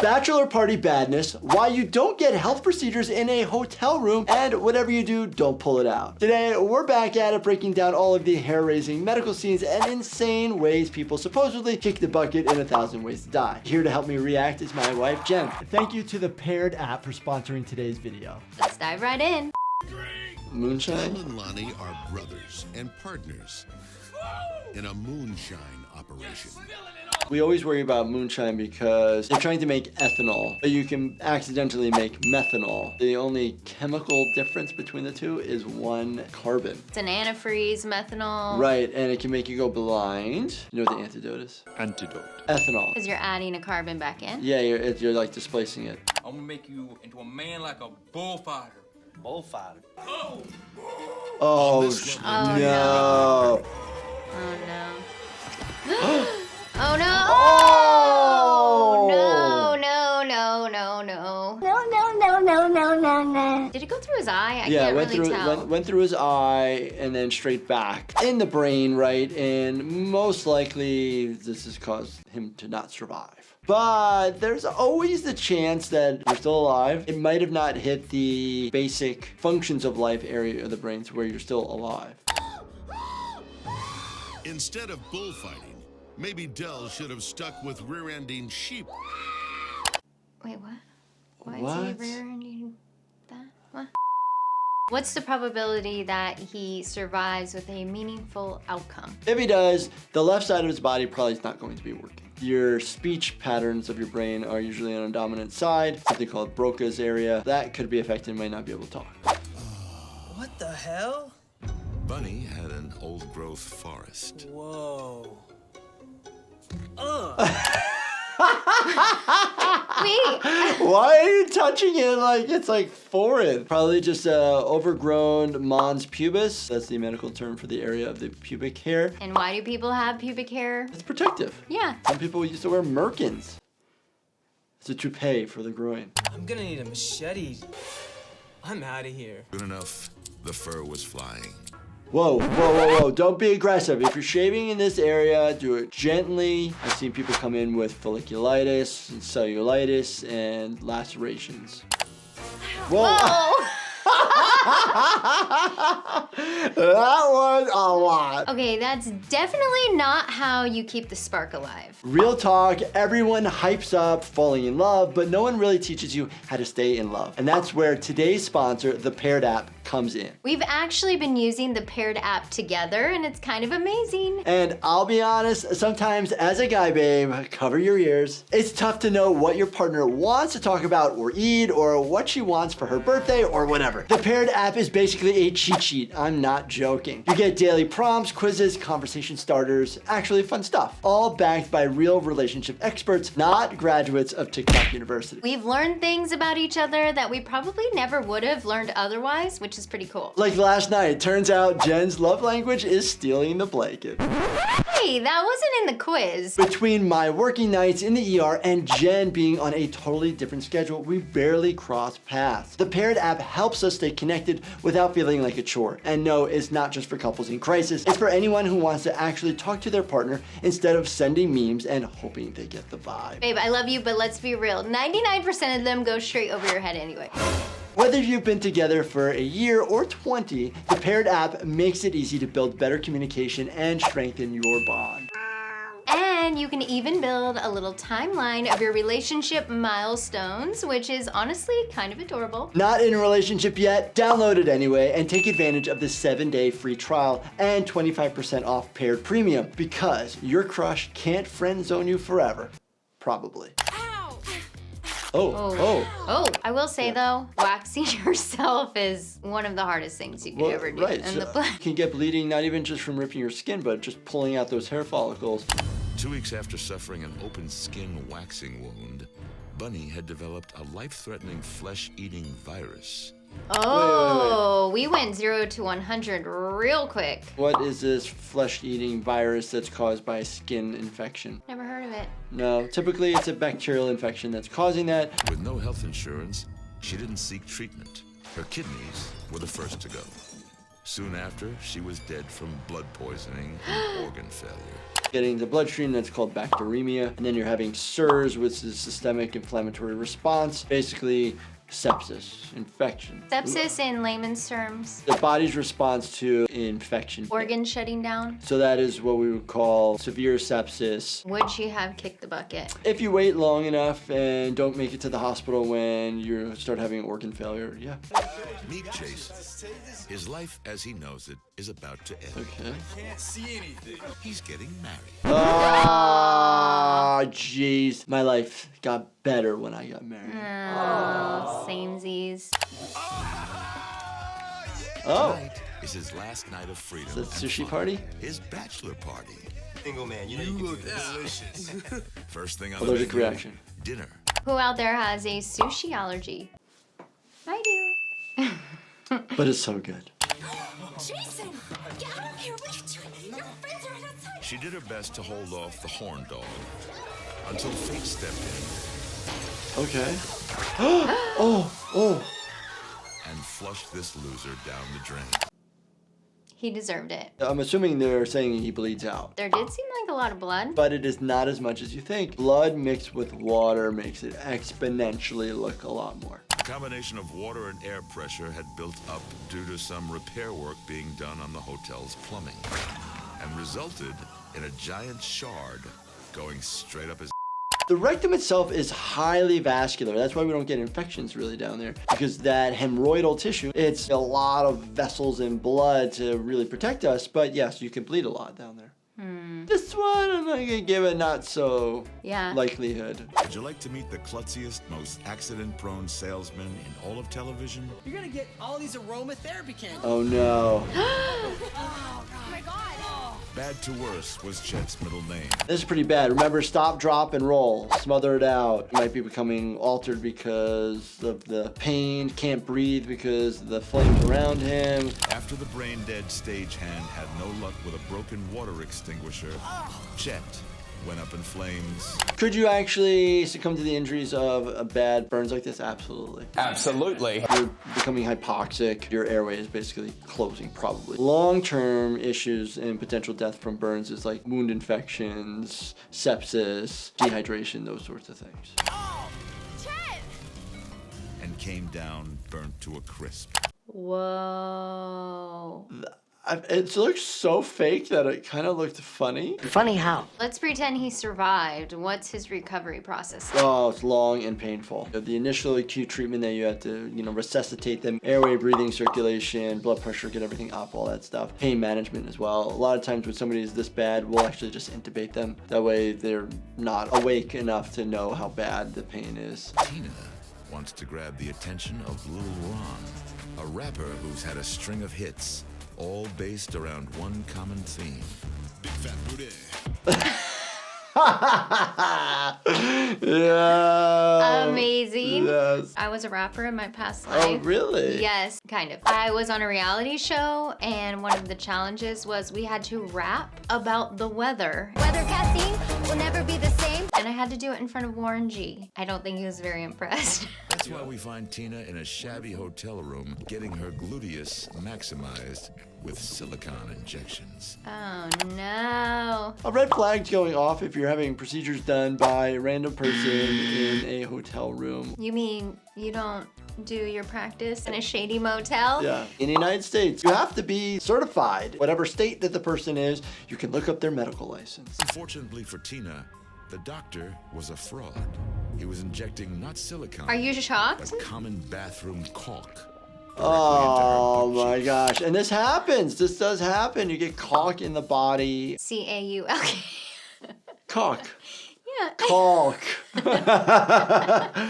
bachelor party badness, why you don't get health procedures in a hotel room, and whatever you do, don't pull it out. Today, we're back at it breaking down all of the hair-raising medical scenes and insane ways people supposedly kick the bucket in 1,000 Ways to Die. Here to help me react is my wife, Jen. Thank you to the Paired app for sponsoring today's video. Let's dive right in. Moonshine? Bill and Lonnie are brothers and partners in a moonshine operation. We always worry about moonshine because they're trying to make ethanol, but you can accidentally make methanol. The only chemical difference between the two is one carbon. It's an antifreeze, methanol. Right, and it can make you go blind. You know what the antidote is? Antidote. Ethanol. Because you're adding a carbon back in. Yeah, you're like displacing it. I'm gonna make you into a man like a bullfighter. Bullfighter. Oh, Oh, no. Oh no. Oh no! Oh! No. Did it go through his eye? I can't really tell. Went through his eye and then straight back in the brain, right? And most likely this has caused him to not survive. But there's always the chance that you're still alive. It might have not hit the basic functions of life area of the brain to where you're still alive. Instead of bullfighting, maybe Dell should have stuck with rear-ending sheep. Wait, what? Why What? is he rear-ending that? What? What's the probability that he survives with a meaningful outcome? If he does, the left side of his body probably is not going to be working. Your speech patterns of your brain are usually on a dominant side, something called Broca's area. That could be affected and might not be able to talk. What the hell? Bunny had an old-growth forest. Whoa. Wait! Why are you touching it like it's like foreign? Probably just overgrown mons pubis. That's the medical term for the area of the pubic hair. And why do people have pubic hair? It's protective. Yeah. Some people used to wear merkins. It's a toupee for the groin. I'm gonna need a machete. I'm out of here. Good enough, the fur was flying. Whoa. Don't be aggressive. If you're shaving in this area, do it gently. I've seen people come in with folliculitis and cellulitis and lacerations. Whoa. That was a lot. Okay, that's definitely not how you keep the spark alive. Real talk, everyone hypes up falling in love, but no one really teaches you how to stay in love. And that's where today's sponsor, the Paired app, comes in. We've actually been using the Paired app together, and it's kind of amazing. And I'll be honest, sometimes as a guy, babe, cover your ears. It's tough to know what your partner wants to talk about or eat or what she wants for her birthday or whatever. The Paired app is basically a cheat sheet. I'm not joking. You get daily prompts, quizzes, conversation starters, actually fun stuff. All backed by real relationship experts, not graduates of TikTok University. We've learned things about each other that we probably never would have learned otherwise, which is pretty cool. Like last night, turns out Jen's love language is stealing the blanket. Hey, that wasn't in the quiz. Between my working nights in the ER and Jen being on a totally different schedule, we barely cross paths. The Paired app helps us stay connected without feeling like a chore. And no, it's not just for couples in crisis. It's for anyone who wants to actually talk to their partner instead of sending memes and hoping they get the vibe. Babe, I love you, but let's be real. 99% of them go straight over your head anyway. Whether you've been together for a year or 20, the Paired app makes it easy to build better communication and strengthen your bond. And you can even build a little timeline of your relationship milestones, which is honestly kind of adorable. Not in a relationship yet? Download it anyway and take advantage of the 7-day free trial and 25% off Paired Premium because your crush can't friend zone you forever. Probably. Oh. I will say though, waxing yourself is one of the hardest things you could ever do. Right, And so you can get bleeding not even just from ripping your skin, but just pulling out those hair follicles. 2 weeks after suffering an open skin waxing wound, Bunny had developed a life-threatening flesh-eating virus. Oh, we went 0 to 100 real quick. What is this flesh-eating virus that's caused by skin infection? Never heard of it. No, typically it's a bacterial infection that's causing that. With no health insurance, she didn't seek treatment. Her kidneys were the first to go. Soon after, she was dead from blood poisoning and organ failure. getting the bloodstream, that's called bacteremia. And then you're having SIRS, which is systemic inflammatory response. Basically, sepsis, infection. Sepsis in layman's terms. The body's response to infection. Organs shutting down. So that is what we would call severe sepsis. Would she have kicked the bucket? If you wait long enough and don't make it to the hospital when you start having organ failure, yeah. Meet Jason. His life as he knows it is about to end. Okay. Can't see anything. He's getting married. Ah, jeez. My life got better when I got married. Oh, samesies. Oh, Tonight is his last night of freedom. is that and sushi fun. party? His bachelor party. Single man, you know you look delicious. First thing on Allergic the menu, reaction. dinner. Who out there has a sushi allergy? I do. But it's so good. Jason! Get out of here! What are you doing? Your friends are right outside! She did her best to hold off the horn dog until fate stepped Okay. Oh. in and flushed this loser down the drain. He deserved it. I'm assuming they're saying he bleeds out. There did seem like a lot of blood. But it is not as much as you think. Blood mixed with water makes it exponentially look a lot more. A combination of water and air pressure had built up due to some repair work being done on the hotel's plumbing and resulted in a giant shard going straight up his. The rectum itself is highly vascular. That's why we don't get infections really down there, because that hemorrhoidal tissue, it's a lot of vessels and blood to really protect us. But yes, you can bleed a lot down there. This one, I'm not gonna give it not so Yeah. likelihood. Would you like to meet the klutziest, most accident-prone salesman in all of television? You're gonna get all these aromatherapy candles. Oh no. Oh my god! Bad to Worse was Chet's middle name. This is pretty bad. Remember, stop, drop, and roll. Smother it out. He might be becoming altered because of the pain, can't breathe because of the flames around him. After the brain-dead stagehand had no luck with a broken water extinguisher, Chet went up in flames. Could you actually succumb to the injuries of bad burns like this? Absolutely. Absolutely. You're becoming hypoxic. Your airway is basically closing, probably. Long-term issues and potential death from burns is like wound infections, sepsis, dehydration, those sorts of things. Oh! Chet! And came down burnt to a crisp. Whoa. It looks so fake that it kind of looked funny. Funny how? Let's pretend he survived. What's his recovery process? Oh, it's long and painful. The initial acute treatment that you have to, resuscitate them, airway, breathing, circulation, blood pressure, get everything up, all that stuff. Pain management as well. A lot of times when somebody is this bad, we'll actually just intubate them. That way they're not awake enough to know how bad the pain is. Tina wants to grab the attention of Lil Ron, a rapper who's had a string of hits, all based around one common theme. Big fat booty. Yeah. Amazing. Yes. I was a rapper in my past life. Oh, really? Yes, kind of. I was on a reality show, and one of the challenges was we had to rap about the weather. Weathercasting will never be the same. And I had to do it in front of Warren G. I don't think he was very impressed. That's why we find Tina in a shabby hotel room getting her gluteus maximized with silicone injections. Oh no. A red flag's going off if you're having procedures done by a random person in a hotel room. You mean you don't do your practice in a shady motel? Yeah. In the United States, you have to be certified. Whatever state that the person is, you can look up their medical license. Unfortunately for Tina, the doctor was a fraud. He was injecting not silicone, Are you shocked? but common bathroom caulk. Oh my gosh. And this happens. This does happen. You get caulk in the body. C-A-U-L-K. Caulk. Yeah. Caulk.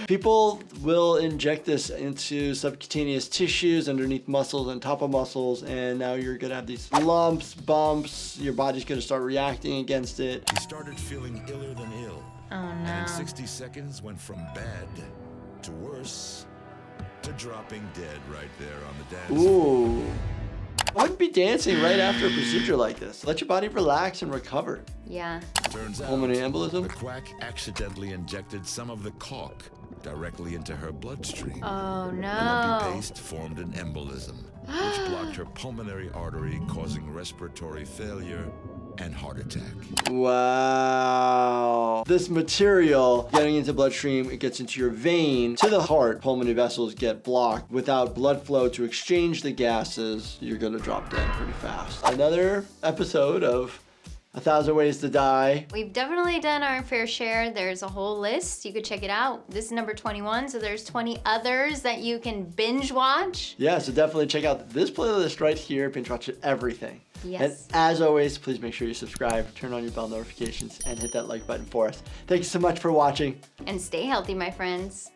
People will inject this into subcutaneous tissues underneath muscles and top of muscles, and now you're gonna have these lumps, bumps. Your body's gonna start reacting against it. He started feeling iller than ill. Oh And in no. 60 seconds went from bad to worse to dropping dead right there on the dance floor. Ooh. I wouldn't be dancing right after a procedure like this. Let your body relax and recover. Yeah. Turns out, Pulmonary embolism? the quack accidentally injected some of the caulk directly into her bloodstream. Oh The lumpy no. paste formed an embolism, which blocked her pulmonary artery, causing respiratory failure and heart attack. Wow. This material getting into bloodstream, it gets into your vein to the heart. Pulmonary vessels get blocked. Without blood flow to exchange the gases, you're gonna drop dead pretty fast. Another episode of 1,000 Ways to Die. We've definitely done our fair share. There's a whole list. You could check it out. This is number 21, so there's 20 others that you can binge watch. Yeah, so definitely check out this playlist right here. Binge watch everything. Yes. And as always, please make sure you subscribe, turn on your bell notifications, and hit that like button for us. Thank you so much for watching. And stay healthy, my friends.